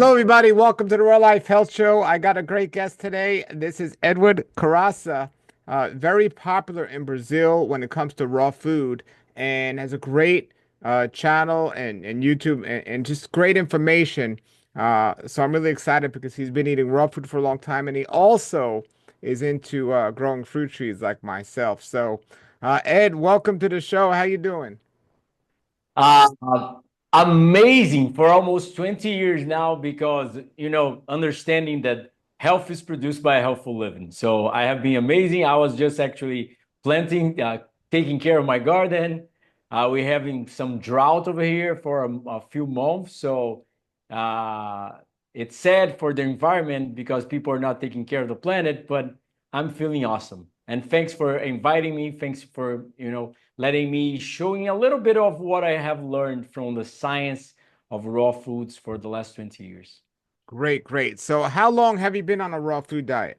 Hello, everybody. Welcome to the Real Life Health Show. I got a great guest today. This is Eduardo Corassa, very popular in Brazil when it comes to raw food, and has a great channel and YouTube and just great information. So I'm really excited because he's been eating raw food for a long time, and he also is into growing fruit trees like myself. So, Ed, welcome to the show. How you doing? Uh, Amazing for almost 20 years now because, understanding that health is produced by a healthful living. So I have been amazing. I was just actually planting, taking care of my garden. We're having some drought over here for a few months. So uh, it's sad for the environment because people are not taking care of the planet, but I'm feeling awesome. And thanks for inviting me. Thanks for, letting me showing a little bit of what I have learned from the science of raw foods for the last 20 years. Great, great. So, how long have you been on a raw food diet?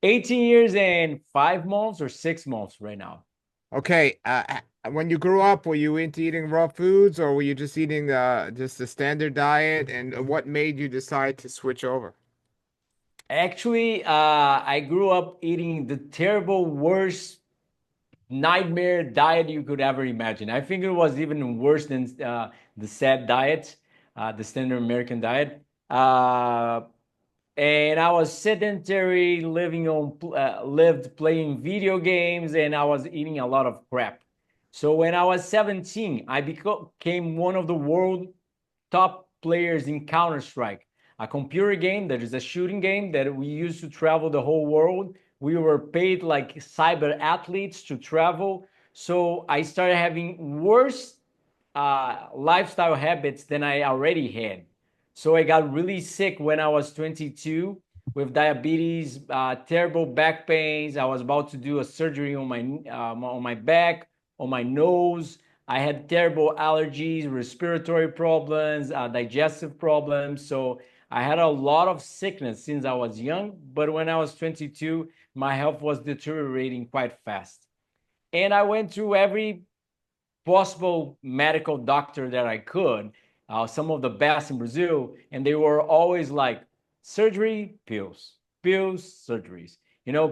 18 years and 5 months or 6 months right now. Okay, when you grew up, were you into eating raw foods or were you just eating just the standard diet? And what made you decide to switch over? Actually, I grew up eating the terrible, worst nightmare diet you could ever imagine. I think it was even worse than the sad diet, the standard American diet. Uh, and I was sedentary, lived playing video games, and I was eating a lot of crap. So when I was 17, I became one of the world top players in Counter Strike, a computer game that is a shooting game that we used to travel the whole world. We were paid like cyber athletes to travel. So I started having worse lifestyle habits than I already had. So I got really sick when I was 22 with diabetes, terrible back pains. I was about to do a surgery on my back, on my nose. I had terrible allergies, respiratory problems, digestive problems. So I had a lot of sickness since I was young. But when I was 22, my health was deteriorating quite fast. And I went through every possible medical doctor that I could, some of the best in Brazil, and they were always like surgery, pills, pills, surgeries,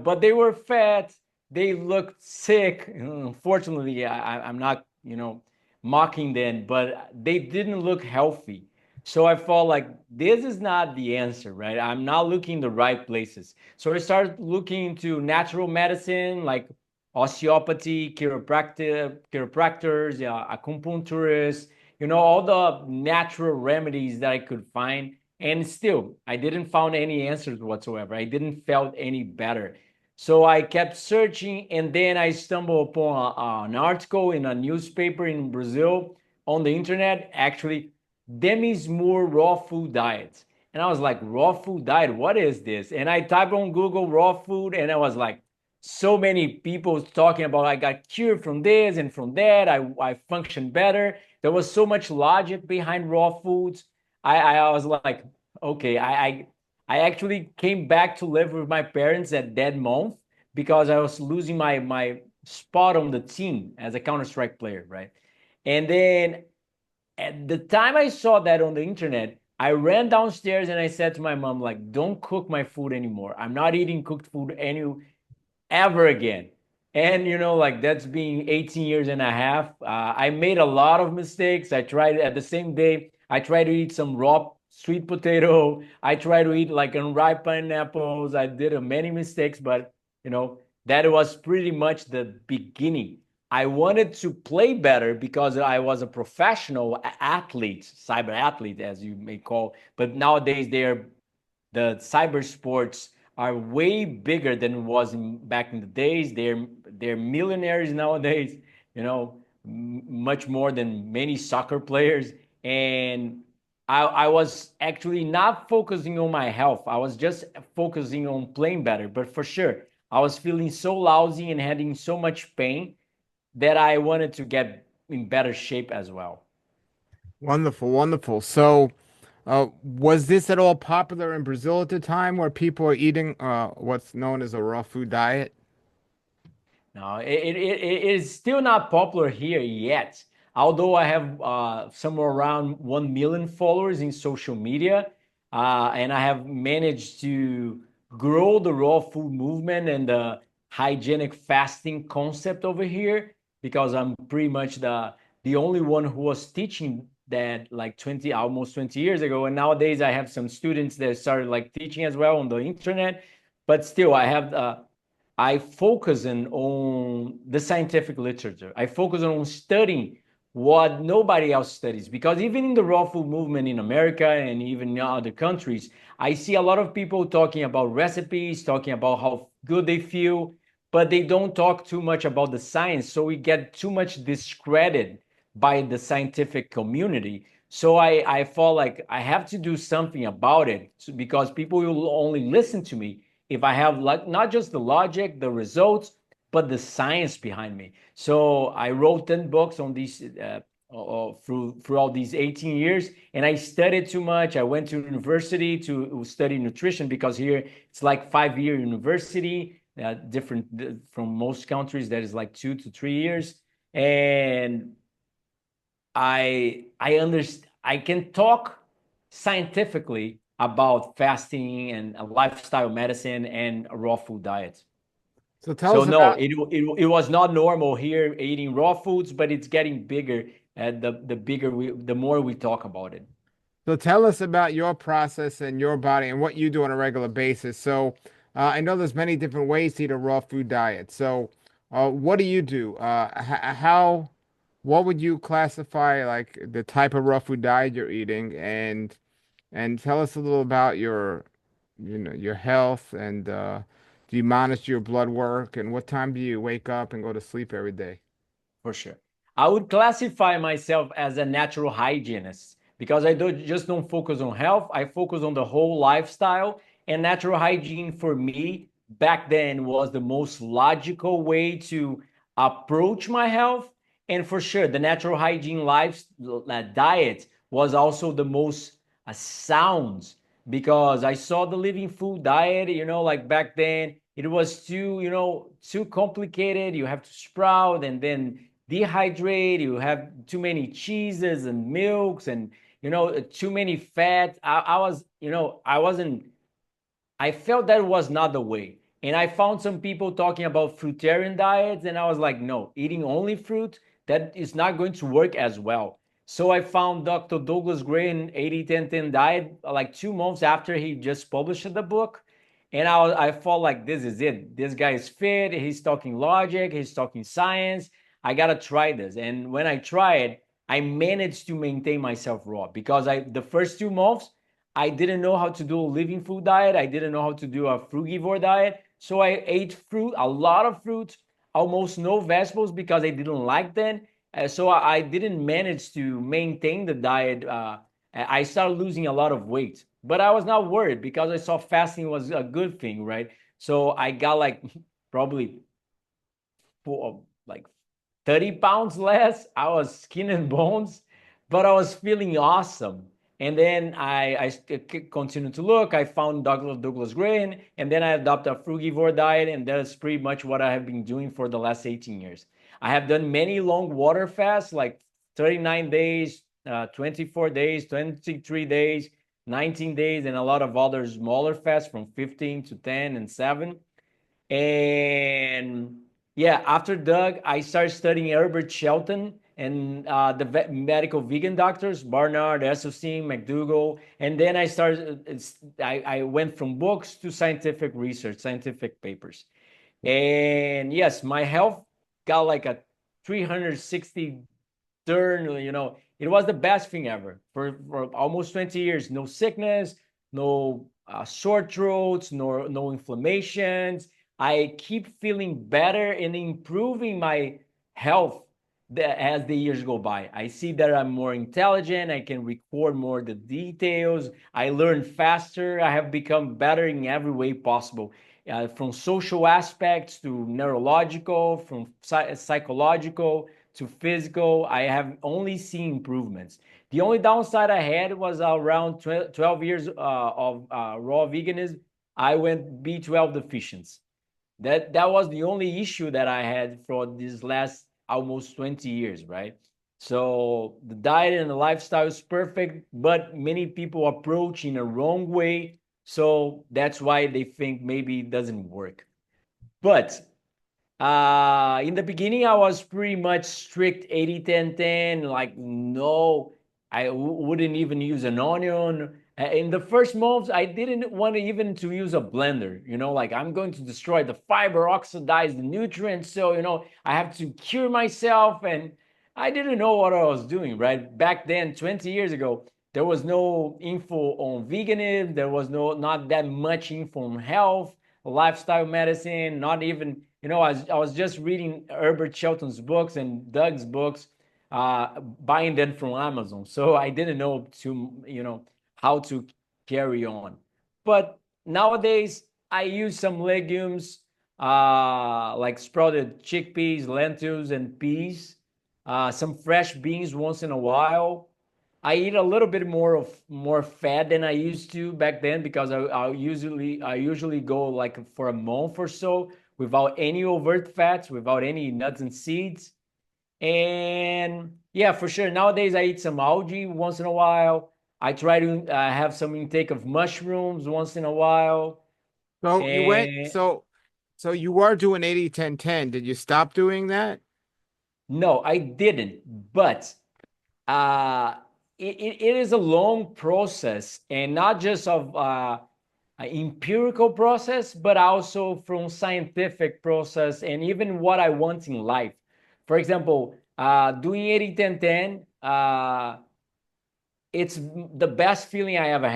but they were fat, they looked sick. Unfortunately, I'm not, mocking them, but they didn't look healthy. So I felt like this is not the answer, right? I'm not looking in the right places. So I started looking into natural medicine, like osteopathy, chiropractors, acupuncturists, all the natural remedies that I could find. And still, I didn't find any answers whatsoever. I didn't felt any better. So I kept searching, and then I stumbled upon an article in a newspaper in Brazil on the internet, actually, Demi's Moore raw food diet. And I was like, raw food diet, what is this? And I typed on Google raw food, and I was like, so many people talking about I got cured from this and from that. I function better. There was so much logic behind raw foods. I was like, okay, I actually came back to live with my parents at that month because I was losing my spot on the team as a Counter Strike player, right? And then at the time I saw that on the internet, I ran downstairs and I said to my mom, like, don't cook my food anymore. I'm not eating cooked food ever again. And like that's being 18 years and a half. I made a lot of mistakes. I tried at the same day, I tried to eat some raw sweet potato. I tried to eat like unripe pineapples. I did many mistakes, but that was pretty much the beginning. I wanted to play better because I was a professional athlete, cyber athlete, as you may call. But nowadays, the cyber sports are way bigger than it was back in the days. They're millionaires nowadays, much more than many soccer players. And I was actually not focusing on my health. I was just focusing on playing better. But for sure, I was feeling so lousy and having so much pain that I wanted to get in better shape as well. Wonderful, wonderful. So, was this at all popular in Brazil at the time where people are eating what's known as a raw food diet? No, it is still not popular here yet. although I have somewhere around 1 million followers in social media, and I have managed to grow the raw food movement and the hygienic fasting concept over here, because I'm pretty much the only one who was teaching that like 20 almost 20 years ago. And nowadays I have some students that started like teaching as well on the internet. But still, I focus on the scientific literature. I focus on studying what nobody else studies, because even in the raw food movement in America and even in other countries, I see a lot of people talking about recipes, talking about how good they feel, but they don't talk too much about the science. So we get too much discredit by the scientific community. So I felt like I have to do something about it, because people will only listen to me if I have like not just the logic, the results, but the science behind me. So I wrote 10 books on these throughout these 18 years, and I studied too much. I went to university to study nutrition, because here it's like 5 year university, different from most countries that is like 2 to 3 years. And I understand, I can talk scientifically about fasting and a lifestyle medicine and a raw food diet. So tell So us no, about it was not normal here eating raw foods, but it's getting bigger. The bigger the more we talk about it. So tell us about your process and your body and what you do on a regular basis. So I know there's many different ways to eat a raw food diet. So what do you do? What would you classify like the type of raw food diet you're eating, and tell us a little about your health, and do you monitor your blood work, and what time do you wake up and go to sleep every day? For sure. I would classify myself as a natural hygienist, because I don't focus on health. I focus on the whole lifestyle. And natural hygiene for me back then was the most logical way to approach my health. And for sure, the natural hygiene diet was also the most sound, because I saw the living food diet, like back then it was too complicated. You have to sprout and then dehydrate, you have too many cheeses and milks, and too many fat. I was, I wasn't, I felt that was not the way. And I found some people talking about fruitarian diets, and I was like, no, eating only fruit, that is not going to work as well. So I found Dr. Douglas Gray in 80-10-10 diet like 2 months after he just published the book. And I felt like this is it. This guy is fit. He's talking logic. He's talking science. I gotta try this. And when I tried, I managed to maintain myself raw, because the first 2 months I didn't know how to do a living food diet. I didn't know how to do a frugivore diet. So I ate fruit, a lot of fruit, almost no vegetables, because I didn't like them. So I didn't manage to maintain the diet. I started losing a lot of weight, but I was not worried, because I saw fasting was a good thing, right? So I got like probably like 30 pounds less. I was skin and bones, but I was feeling awesome. And then I continued to look. I found Douglas Gray, and then I adopted a frugivore diet, and that's pretty much what I have been doing for the last 18 years. I have done many long water fasts, like 39 days, 24 days, 23 days, 19 days, and a lot of other smaller fasts from 15 to 10 and 7. And yeah, after Doug, I started studying Herbert Shelton and the medical vegan doctors, Barnard, Esselstyn, McDougall. And then I went from books to scientific research, scientific papers. And yes, my health got like a 360 turn, it was the best thing ever for almost 20 years. No sickness, no sore throats, no inflammations. I keep feeling better and improving my health as the years go by. I see that I'm more intelligent. I can record more the details. I learn faster. I have become better in every way possible, from social aspects to neurological, from psychological to physical. I have only seen improvements. The only downside I had was around 12 years of raw veganism. I went B12 deficient. That was the only issue that I had for these last almost 20 years, right? So the diet and the lifestyle is perfect, but many people approach in a wrong way. So that's why they think maybe it doesn't work. But in the beginning, I was pretty much strict 80-10-10. Like, no, I wouldn't even use an onion. In the first months, I didn't want to even to use a blender. Like I'm going to destroy the fiber, oxidize the nutrients. So, I have to cure myself. And I didn't know what I was doing, right? Back then, 20 years ago, there was no info on veganism. There was not that much info on health, lifestyle medicine, not even I was just reading Herbert Shelton's books and Doug's books, buying them from Amazon. So I didn't know how to carry on. But nowadays I use some legumes, like sprouted chickpeas, lentils, and peas. Some fresh beans once in a while. I eat a little bit more fat than I used to back then because I usually go like for a month or so without any overt fats, without any nuts and seeds. And yeah, for sure. Nowadays I eat some algae once in a while. I try to have some intake of mushrooms once in a while. So you went, And so you were doing 80-10-10. Did you stop doing that? no, I didn't. But uh, it is a long process, and not just of empirical process, but also from scientific process and even what I want in life. For example, doing 80-10-10, it's the best feeling I ever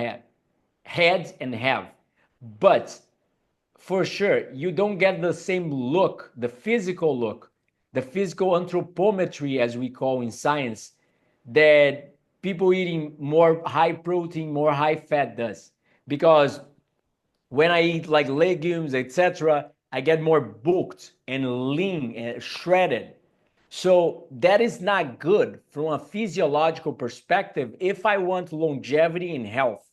had and have. But for sure, you don't get the same look, the physical anthropometry, as we call in science, that people eating more high protein, more high fat does. Because when I eat like legumes, etc., I get more bulked and lean and shredded. So that is not good from a physiological perspective if I want longevity and health,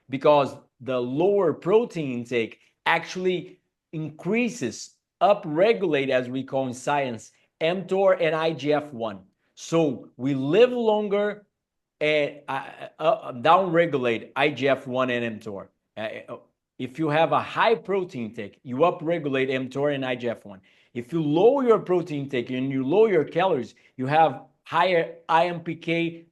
because the lower protein intake actually increases, upregulate, as we call in science, mTOR and IGF-1. So we live longer and downregulate IGF-1 and mTOR. If you have a high protein intake, you upregulate mTOR and IGF-1. If you lower your protein intake and you lower your calories, you have higher IMPK,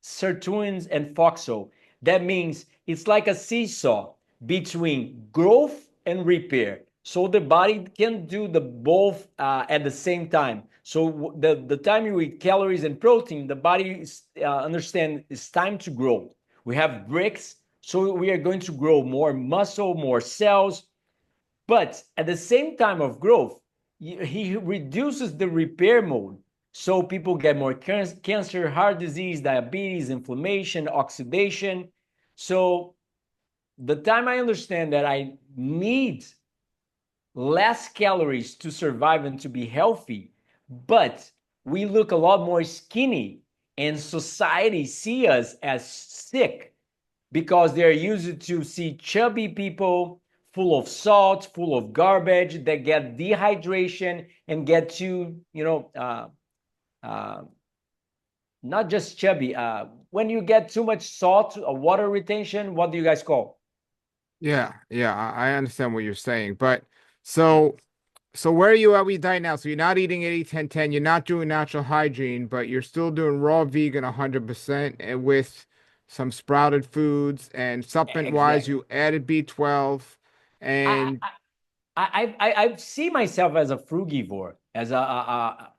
sirtuins, and FOXO. That means it's like a seesaw between growth and repair. So the body can do the both at the same time. So the time you eat calories and protein, the body understand it's time to grow. We have bricks, so we are going to grow more muscle, more cells. But at the same time of growth, he reduces the repair mode. So people get more cancer, heart disease, diabetes, inflammation, oxidation. So the time I understand that I need less calories to survive and to be healthy, but we look a lot more skinny and society see us as sick because they're used to see chubby people full of salt, full of garbage that get dehydration and get to, uh, not just chubby. When you get too much salt, water retention, what do you guys call? Yeah, yeah, I understand what you're saying. But so so where are you at with diet now? So you're not eating 80-10-10, you're not doing natural hygiene, but you're still doing raw vegan 100% and with some sprouted foods and supplement wise Exactly. you added B12 I, and I see myself as a frugivore, as a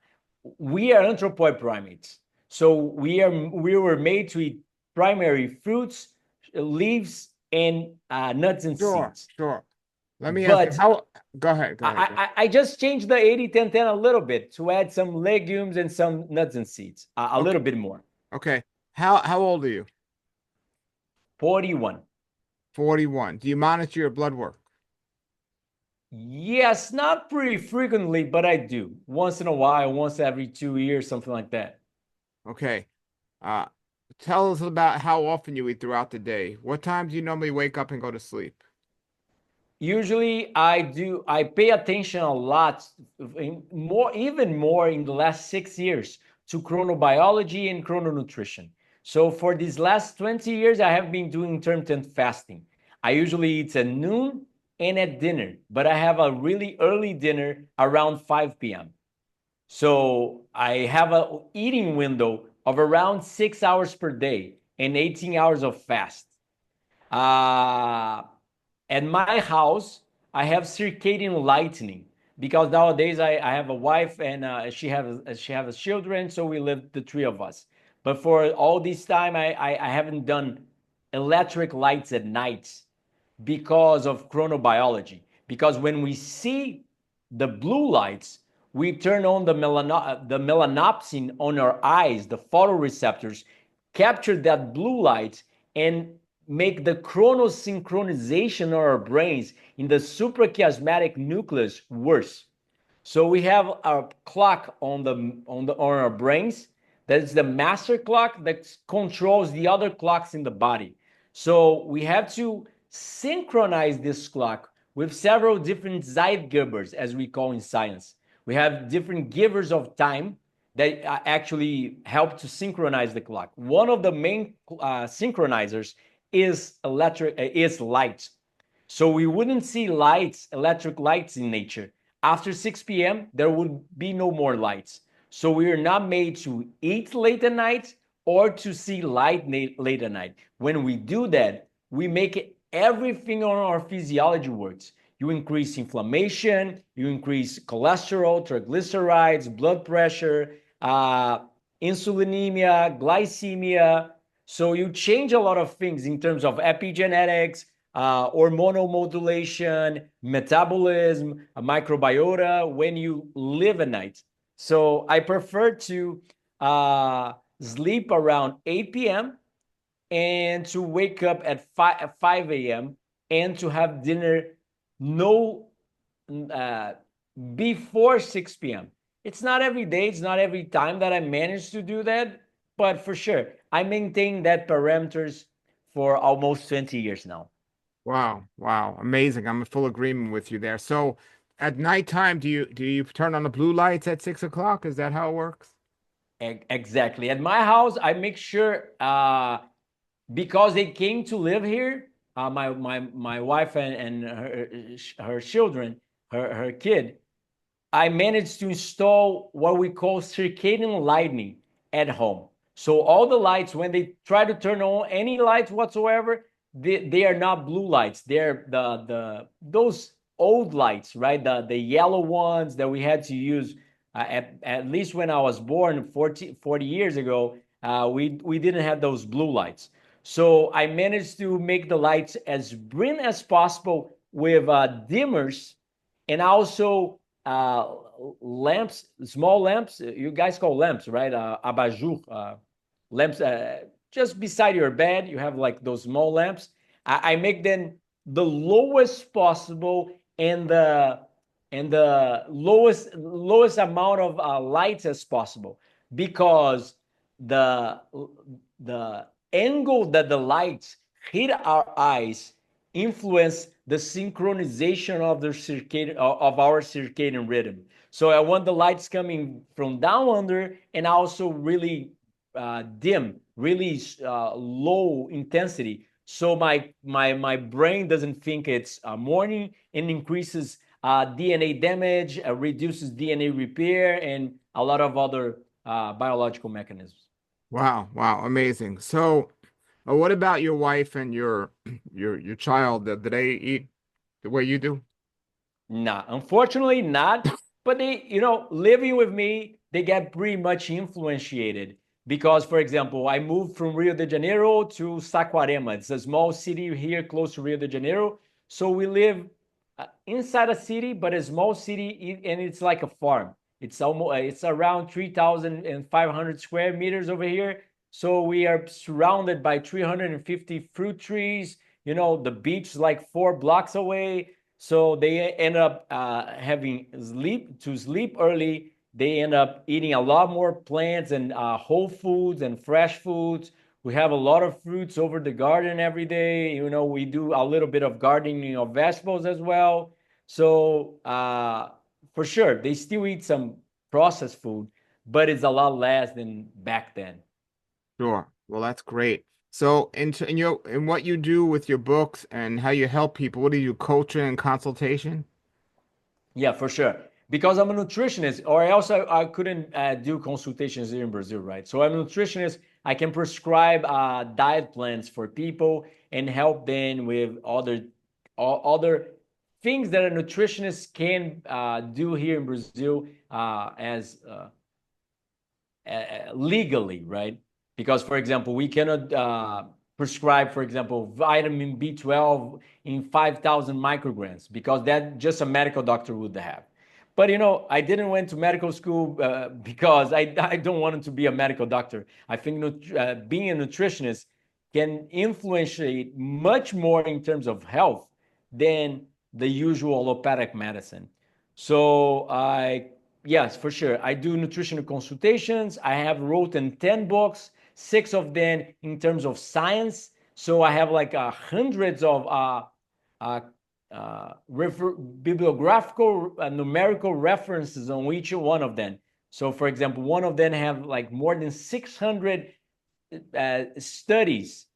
we are anthropoid primates. So we were made to eat primary fruits, leaves, and nuts and sure, seeds. sure. Let me ask you But how go ahead, go ahead. I just changed the 80-10-10 a little bit to add some legumes and some nuts and seeds, a Okay, little bit more. okay. How old are you? 41. 41. Do you monitor your blood work? Yes, not pretty frequently, but I do. Once in a while, once every 2 years, something like that. Okay. Uh, Tell us about how often you eat throughout the day. What time do you normally wake up and go to sleep? Usually I pay attention a lot, more, even more in the last 6 years to chronobiology and chrononutrition. So for these last 20 years, I have been doing intermittent fasting. I usually eat at noon and at dinner, but I have a really early dinner around 5 p.m. So I have an eating window of around 6 hours per day and 18 hours of fast. Uh, at my house, I have circadian lightning because nowadays I have a wife and she has children, so we live the three of us. But for all this time, I haven't done electric lights at night because of chronobiology. Because when we see the blue lights, we turn on the melanopsin on our eyes, the photoreceptors, capture that blue light and make the chronosynchronization of our brains in the suprachiasmatic nucleus worse. So we have a clock on our brains that is the master clock that controls the other clocks in the body. So we have to synchronize this clock with several different Zeitgebers, as we call in science. We have different givers of time that actually help to synchronize the clock. One of the main synchronizers is light. So we wouldn't see electric lights in nature. After 6 p.m., there would be no more lights. So we are not made to eat late at night or to see light late at night. When we do that, we make everything on our physiology works. You increase inflammation, you increase cholesterol, triglycerides, blood pressure, insulinemia, glycemia. So you change a lot of things in terms of epigenetics, hormonal modulation, metabolism, microbiota when you live at night. So I prefer to sleep around 8 p.m. and to wake up at 5 a.m. and to have dinner no before 6 p.m. It's not every day, it's not every time that I manage to do that, but for sure, I maintain that parameters for almost 20 years now. Wow, wow, amazing. I'm in full agreement with you there. So at nighttime, do you turn on the blue lights at 6 o'clock? Is that how it works? Exactly. At my house, I make sure because they came to live here, my wife and her children, her kid, I managed to install what we call circadian lighting at home. So all the lights, when they try to turn on any lights whatsoever, they are not blue lights. They're the those old lights, right? The yellow ones that we had to use at least when I was born 40 years ago. We didn't have those blue lights. So I managed to make the lights as bright as possible with dimmers and also lamps, small lamps. You guys call lamps, right? Abajur, lamps just beside your bed. You have like those small lamps. I make them the lowest possible and the lowest amount of lights as possible because the the angle that the lights hit our eyes influence the synchronization of our circadian rhythm. So I want the lights coming from down under and also really dim, really low intensity. So my brain doesn't think it's morning and increases DNA damage, reduces DNA repair, and a lot of other biological mechanisms. Wow, wow, amazing. So, what about your wife and your child? Do they eat the way you do? Nah, unfortunately not. But they, living with me, they get pretty much influenciated because, for example, I moved from Rio de Janeiro to Saquarema. It's a small city here close to Rio de Janeiro. So we live inside a city, but a small city, and it's like a farm. It's around 3,500 square meters over here. So we are surrounded by 350 fruit trees. The beach is like 4 blocks away. So they end up having sleep early. They end up eating a lot more plants and whole foods and fresh foods. We have a lot of fruits over the garden every day. We do a little bit of gardening of vegetables as well. So for sure, they still eat some processed food, but it's a lot less than back then. Sure. Well, that's great. So, in what you do with your books and how you help people, what do you coaching and consultation? Yeah, for sure. Because I'm a nutritionist, or else I couldn't do consultations here in Brazil, right? So I'm a nutritionist. I can prescribe diet plans for people and help them with other things that a nutritionist can do here in Brazil legally, right? Because, for example, we cannot prescribe, for example, vitamin B12 in 5,000 micrograms because that just a medical doctor would have. But I didn't went to medical school because I don't want to be a medical doctor. I think being a nutritionist can influence much more in terms of health than the usual allopathic medicine. So yes, for sure. I do nutritional consultations. I have written 10 books, 6 of them in terms of science. So I have like hundreds of uh, bibliographical numerical references on each one of them. So, for example, one of them have like more than 600 studies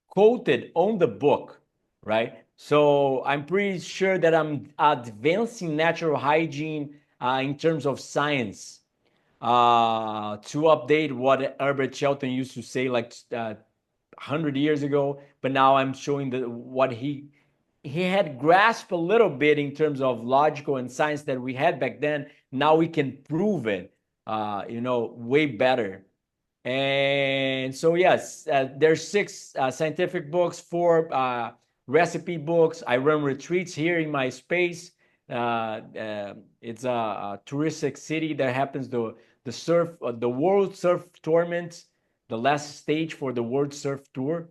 quoted on the book, right? So I'm pretty sure that I'm advancing natural hygiene in terms of science to update what Herbert Shelton used to say like 100 years ago. But now I'm showing what he had grasped a little bit in terms of logical and science that we had back then. Now we can prove it, way better. And so, yes, there's 6 scientific books, 4 recipe books. I run retreats here in my space. It's a touristic city that happens to the World Surf Tournament, the last stage for the World Surf Tour.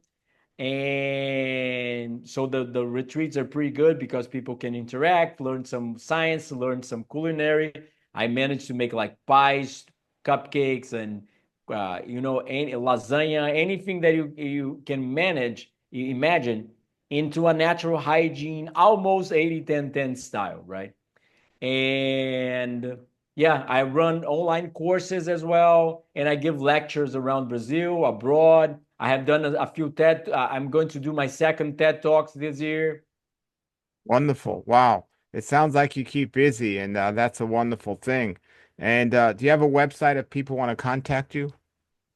And so the retreats are pretty good because people can interact, learn some science, learn some culinary. I managed to make like pies, cupcakes, and any lasagna, anything that you can manage, you imagine, into a natural hygiene, almost 80-10-10 style, right? And yeah, I run online courses as well, and I give lectures around Brazil, abroad. I have done a few TED. I'm going to do my second TED Talks this year. Wonderful. Wow. It sounds like you keep busy, and that's a wonderful thing. And do you have a website if people want to contact you?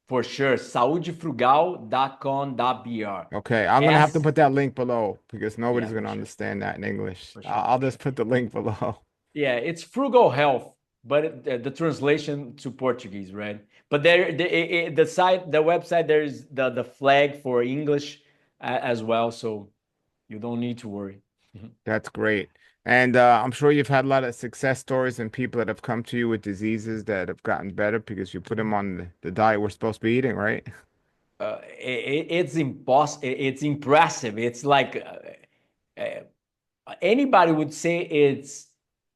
For sure, saudefrugal.com.br. Okay, I'm gonna have to S, put that link below because nobody's yeah, for gonna sure, understand that in English. for sure, I'll for just sure. put the link below. Yeah, it's frugal health, but the translation to Portuguese, right? But the website, there is the flag for English as well, so you don't need to worry. That's great. And I'm sure you've had a lot of success stories and people that have come to you with diseases that have gotten better because you put them on the diet we're supposed to be eating, right? It's impossible. It's impressive. It's like anybody would say it's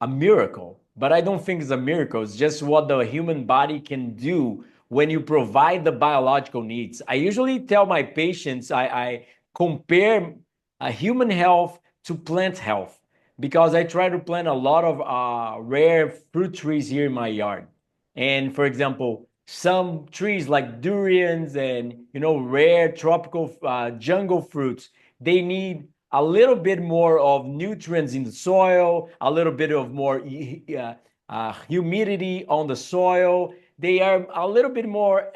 a miracle, but I don't think it's a miracle. It's just what the human body can do when you provide the biological needs. I usually tell my patients I compare human health to plant health because I try to plant a lot of rare fruit trees here in my yard. And for example, some trees like durians and rare tropical jungle fruits, they need a little bit more of nutrients in the soil, a little bit of more humidity on the soil. They are a little bit more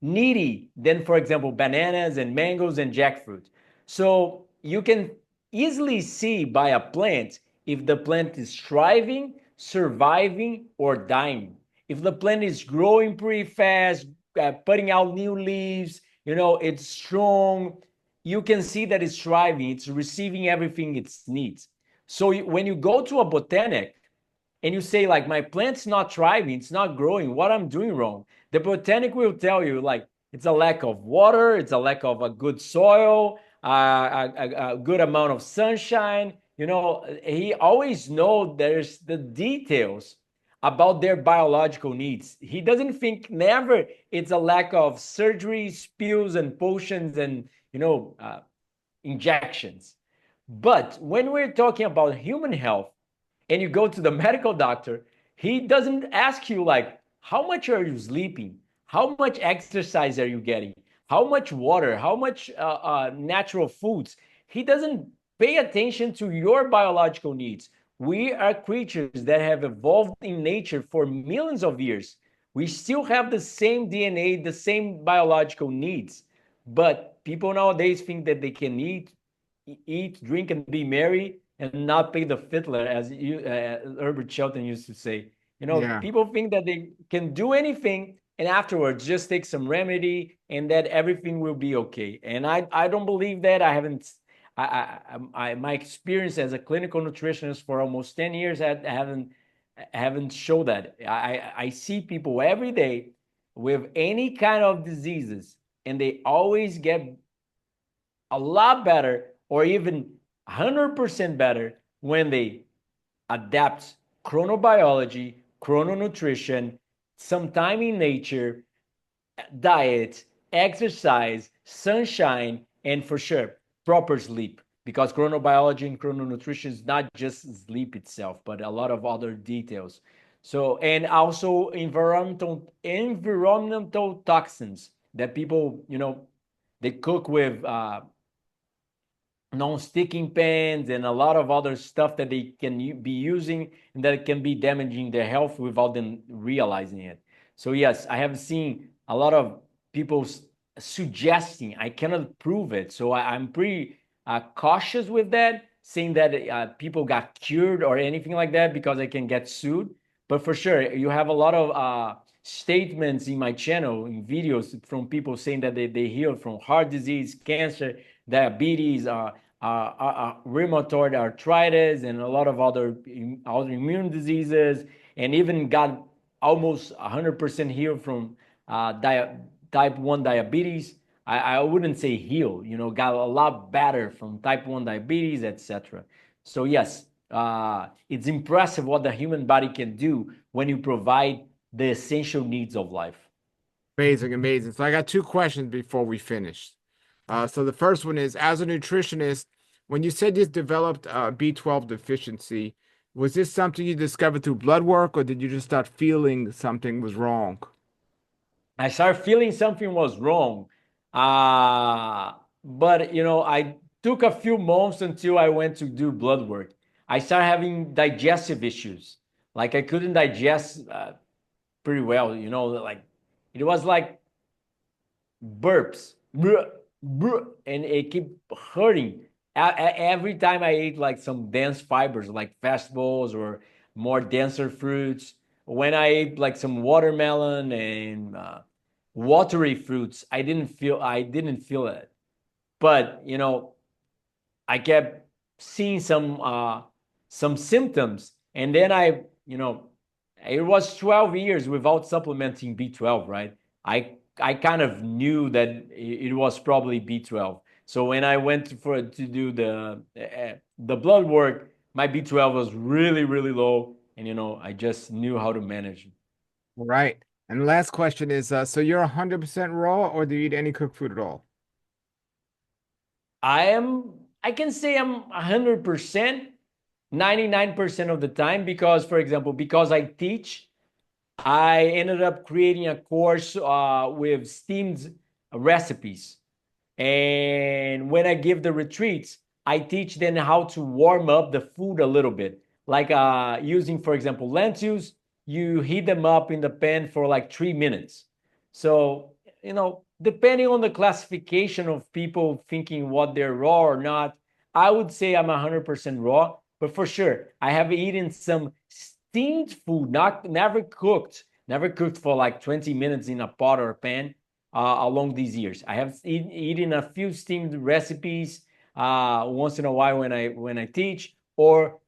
needy than, for example, bananas and mangoes and jackfruit. So you can easily see by a plant if the plant is thriving, surviving, or dying. If the plant is growing pretty fast, putting out new leaves, it's strong, you can see that it's thriving, it's receiving everything it needs. So when you go to a botanic and you say like my plant's not thriving, it's not growing, what I'm doing wrong, the botanic will tell you like it's a lack of water, it's a lack of a good soil, a good amount of sunshine. He always knows there's the details about their biological needs. He doesn't think never it's a lack of surgeries, pills, and potions, and injections. But when we're talking about human health and you go to the medical doctor, he doesn't ask you like how much are you sleeping? How much exercise are you getting? How much water? How much natural foods? He doesn't pay attention to your biological needs. We are creatures that have evolved in nature for millions of years. We still have the same DNA, the same biological needs. But people nowadays think that they can eat, drink, and be merry and not pay the fiddler, as Herbert Shelton used to say. Yeah. People think that they can do anything and afterwards just take some remedy and that everything will be okay. And I don't believe that. I haven't. My experience as a clinical nutritionist for almost 10 years haven't showed that. I see people every day with any kind of diseases, and they always get a lot better or even 100% better when they adapt chronobiology, chrononutrition, some time in nature, diet, exercise, sunshine, and for sure, proper sleep. Because chronobiology and chrononutrition is not just sleep itself, but a lot of other details. So, and also environmental toxins that people, they cook with non-sticking pans and a lot of other stuff that they can be using and that can be damaging their health without them realizing it. So yes, I have seen a lot of people suggesting. I cannot prove it, so I'm pretty cautious with that, saying that people got cured or anything like that because I can get sued. But for sure, you have a lot of statements in my channel, in videos from people saying that they healed from heart disease, cancer, diabetes, rheumatoid arthritis, and a lot of other autoimmune diseases, and even got almost 100% healed from type 1 diabetes. I wouldn't say heal, got a lot better from type 1 diabetes, etc. So, yes, it's impressive what the human body can do when you provide the essential needs of life. Amazing, amazing. So I got two questions before we finish. So the first one is, as a nutritionist, when you said you developed B12 deficiency, was this something you discovered through blood work, or did you just start feeling something was wrong? I started feeling something was wrong. But I took a few months until I went to do blood work. I started having digestive issues. Like I couldn't digest pretty well, like it was like burps, and it kept hurting. Every time I ate like some dense fibers, like vegetables or more denser fruits, when I ate like some watermelon and watery fruits, I didn't feel it. But I kept seeing some symptoms, and then it was 12 years without supplementing B12, right? I kind of knew that it was probably B12. So when I went to do the blood work, my B12 was really really low, and I just knew how to manage it. Right. And the last question is, so you're 100% raw, or do you eat any cooked food at all? I can say I'm 100%, 99% of the time, because for example, because I teach, I ended up creating a course with steamed recipes. And when I give the retreats, I teach them how to warm up the food a little bit. Like using, for example, lentils, you heat them up in the pan for like 3 minutes. So, depending on the classification of people thinking what they're raw or not, I would say I'm 100% raw. But for sure, I have eaten some steamed food, not never cooked for like 20 minutes in a pot or a pan along these years. I have eaten a few steamed recipes once in a while when I teach, or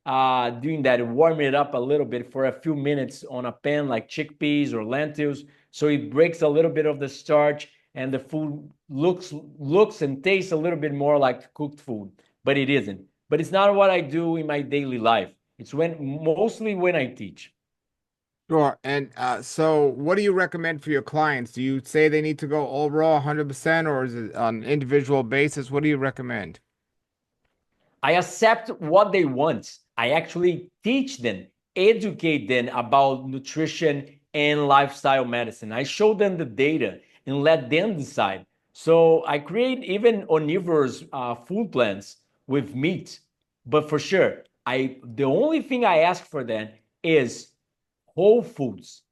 doing that, warm it up a little bit for a few minutes on a pan like chickpeas or lentils, so it breaks a little bit of the starch and the food looks and tastes a little bit more like cooked food, but it isn't. But it's not what I do in my daily life. It's mostly when I teach. Sure. And so what do you recommend for your clients? Do you say they need to go all raw 100%, or is it on an individual basis? What do you recommend? I accept what they want. I actually teach them, educate them about nutrition and lifestyle medicine. I show them the data and let them decide. So I create even omnivorous food plans with meat. But for sure, the only thing I ask for them is whole foods.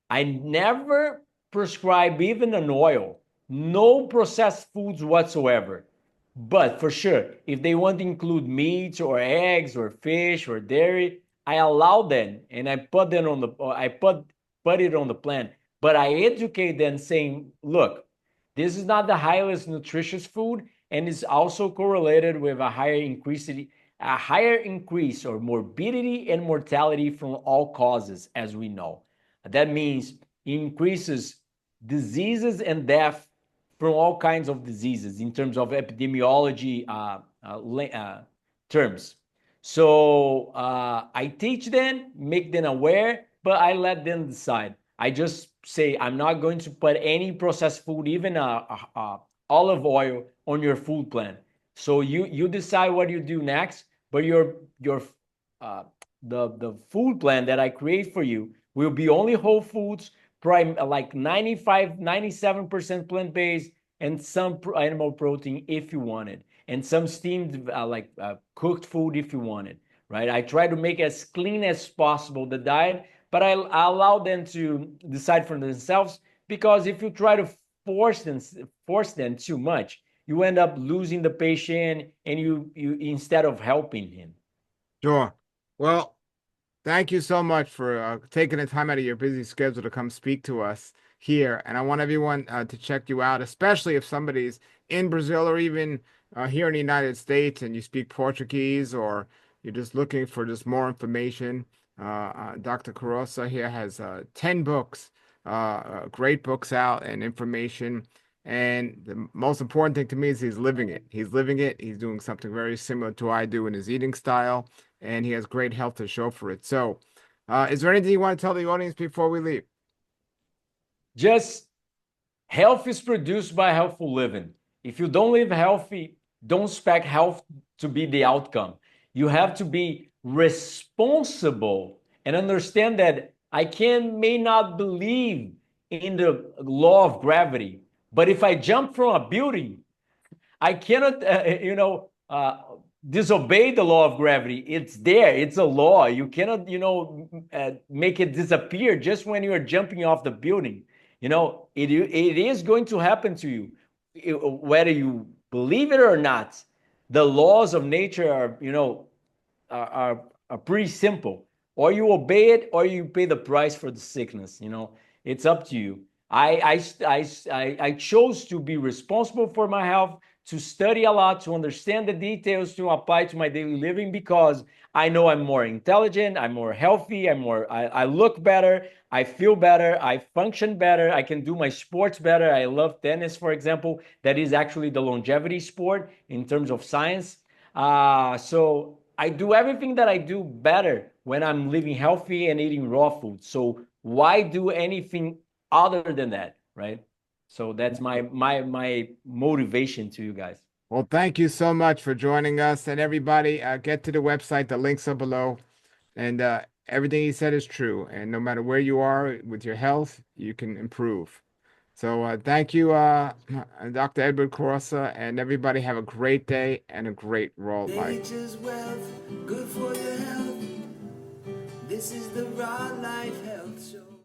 I never prescribe even an oil, no processed foods whatsoever. But for sure, if they want to include meat or eggs or fish or dairy, I allow them and I put them on the I put it on the plan. But I educate them saying, look, this is not the highest nutritious food and is also correlated with a higher increase or morbidity and mortality from all causes, as we know. That means it increases diseases and death from all kinds of diseases in terms of epidemiology terms. So I teach them, make them aware, but I let them decide. I just say I'm not going to put any processed food, even olive oil, on your food plan. So you decide what you do next, but your uh, the food plan that I create for you will be only whole foods, like 95, 97% plant-based, and some animal protein if you want it, and some steamed cooked food if you want it, right? I try to make as clean as possible the diet, but I allow them to decide for themselves, because if you try to force them too much, you end up losing the patient and you instead of helping him. Sure. Well, thank you so much for taking the time out of your busy schedule to come speak to us here. And I want everyone to check you out, especially if somebody's in Brazil or even here in the United States and you speak Portuguese, or you're just looking for just more information. Dr. Corassa here has 10 books, great books out and information. And the most important thing to me is he's living it. He's living it. He's doing something very similar to what I do in his eating style, and he has great health to show for it. So, is there anything you want to tell the audience before we leave? Just health is produced by healthful living. If you don't live healthy, don't expect health to be the outcome. You have to be responsible and understand that may not believe in the law of gravity, but if I jump from a building, I cannot, disobey the law of gravity. It's there. It's a law. You cannot, make it disappear just when you are jumping off the building. It is going to happen to you, whether you believe it or not. The laws of nature are pretty simple. Or you obey it, or you pay the price for the sickness. It's up to you. I chose to be responsible for my health, to study a lot, to understand the details, to apply to my daily living, because I know I'm more intelligent, I'm more healthy, I look better, I feel better, I function better, I can do my sports better. I love tennis, for example. That is actually the longevity sport in terms of science. So I do everything that I do better when I'm living healthy and eating raw food. So why do anything other than that, right? So that's my motivation to you guys. Well, thank you so much for joining us. And everybody, get to the website. The links are below. And everything he said is true. And no matter where you are with your health, you can improve. So thank you, Dr. Edward Corassa, and everybody have a great day and a great raw life. Nature's wealth, good for your health. This is the Raw Life Health Show.